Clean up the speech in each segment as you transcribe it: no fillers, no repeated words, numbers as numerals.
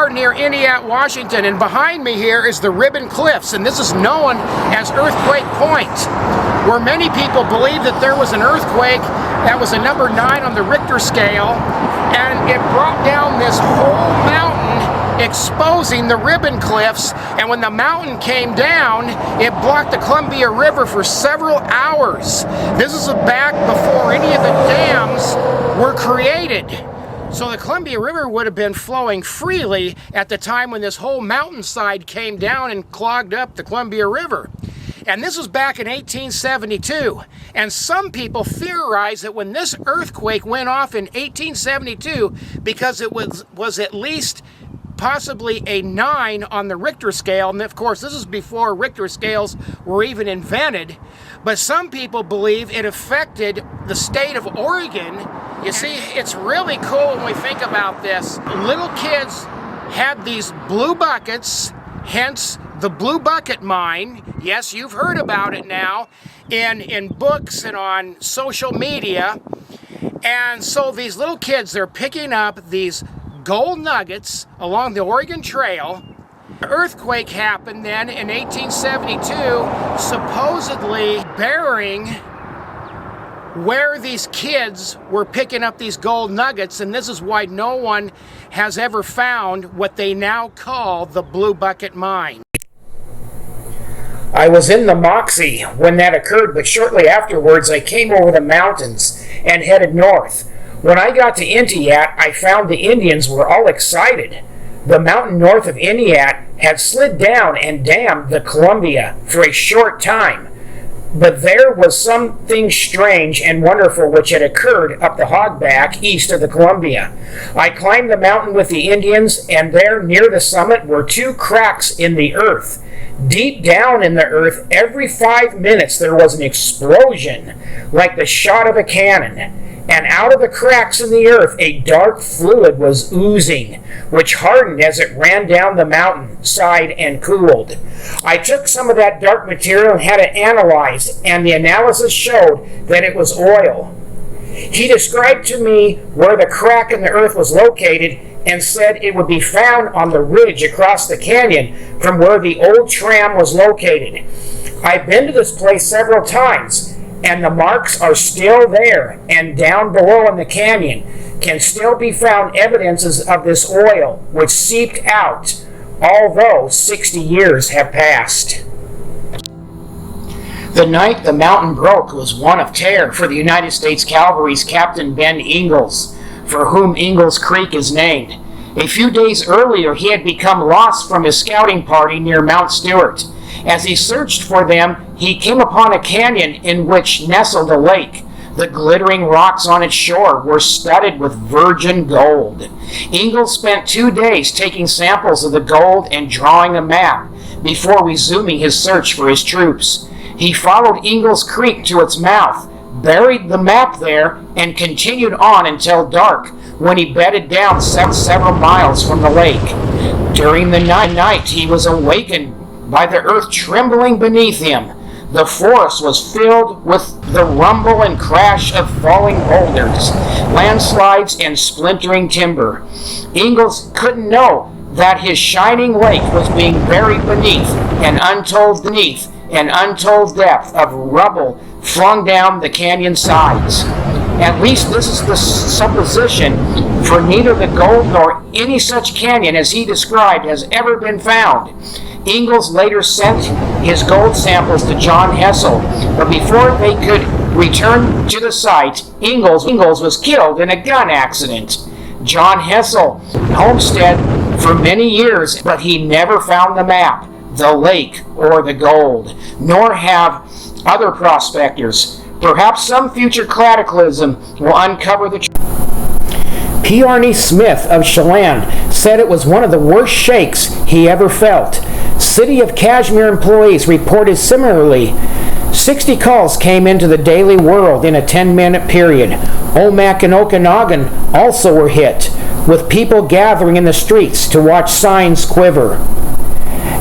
are near Entiat, Washington, and behind me here is the Ribbon Cliffs, and this is known as Earthquake Point, where many people believe that there was an earthquake that was a number 9 on the Richter scale, and it brought down this whole mountain, exposing the Ribbon Cliffs. And when the mountain came down, it blocked the Columbia River for several hours. This is back before any of the dams were created. So the Columbia River would have been flowing freely at the time when this whole mountainside came down and clogged up the Columbia River. And this was back in 1872. And some people theorize that when this earthquake went off in 1872, because it was at least possibly a 9 on the Richter scale, and of course this is before Richter scales were even invented, but some people believe it affected the state of Oregon. You see, it's really cool when we think about this. Little kids had these blue buckets, hence the Blue Bucket Mine. Yes, you've heard about it now in books and on social media. And so these little kids, they're picking up these gold nuggets along the Oregon Trail. The earthquake happened then in 1872, supposedly burying where these kids were picking up these gold nuggets, and this is why no one has ever found what they now call the Blue Bucket Mine. I was in the Moxie when that occurred, but shortly afterwards I came over the mountains and headed north. When I got to Entiat, I found the Indians were all excited. The mountain north of Entiat had slid down and dammed the Columbia for a short time. But there was something strange and wonderful which had occurred up the Hogback east of the Columbia. I climbed the mountain with the Indians, and there near the summit were 2 cracks in the earth. Deep down in the earth, every 5 minutes there was an explosion, like the shot of a cannon. And out of the cracks in the earth a dark fluid was oozing, which hardened as it ran down the mountain side and cooled. I took some of that dark material and had it analyzed, and the analysis showed that it was oil. He described to me where the crack in the earth was located and said it would be found on the ridge across the canyon from where the old tram was located. I've been to this place several times, and the marks are still there, and down below in the canyon can still be found evidences of this oil which seeped out, although 60 years have passed. The night the mountain broke was one of terror for the United States Cavalry's Captain Ben Ingalls, for whom Ingalls Creek is named. A few days earlier he had become lost from his scouting party near Mount Stewart. As he searched for them, he came upon a canyon in which nestled a lake. The glittering rocks on its shore were studded with virgin gold. Ingalls spent 2 days taking samples of the gold and drawing a map before resuming his search for his troops. He followed Ingalls Creek to its mouth, buried the map there, and continued on until dark, when he bedded down several miles from the lake. During the night he was awakened by the earth trembling beneath him. The forest was filled with the rumble and crash of falling boulders, landslides, and splintering timber. Ingalls couldn't know that his shining lake was being buried beneath an untold depth of rubble flung down the canyon sides. At least this is the supposition, for neither the gold nor any such canyon as he described has ever been found. Ingalls later sent his gold samples to John Hessel, but before they could return to the site, Ingalls was killed in a gun accident. John Hessel homesteaded for many years, but he never found the map, the lake, or the gold, nor have other prospectors. Perhaps some future cataclysm will uncover the truth. P. Arnie Smith of Chelan said it was one of the worst shakes he ever felt. City of Kashmir employees reported similarly. 60 calls came into the Daily World in a 10-minute period. Omak and Okanagan also were hit, with people gathering in the streets to watch signs quiver.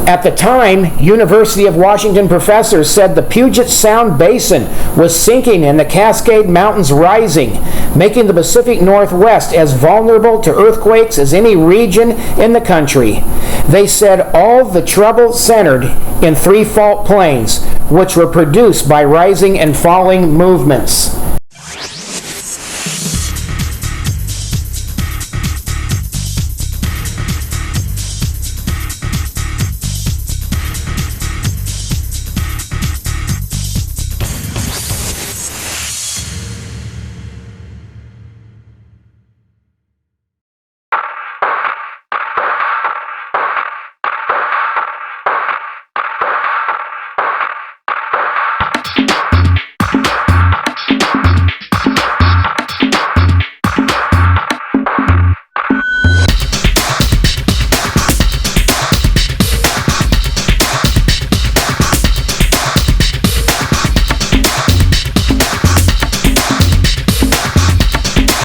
At the time, University of Washington professors said the Puget Sound Basin was sinking and the Cascade Mountains rising, making the Pacific Northwest as vulnerable to earthquakes as any region in the country. They said all the trouble centered in three fault planes, which were produced by rising and falling movements.